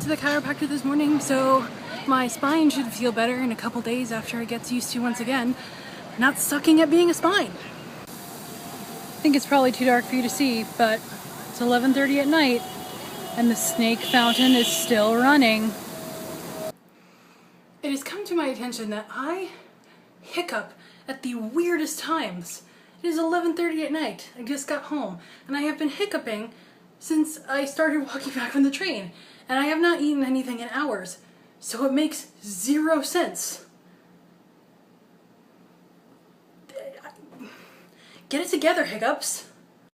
went to the chiropractor this morning, so my spine should feel better in a couple days after it gets used to once again not sucking at being a spine. I think it's probably too dark for you to see, but it's 11:30 at night and the snake fountain is still running. It has come to my attention that I hiccup at the weirdest times. It is 11:30 at night. I just got home and I have been hiccuping since I started walking back on the train, and I have not eaten anything in hours, so it makes zero sense. Get it together, hiccups.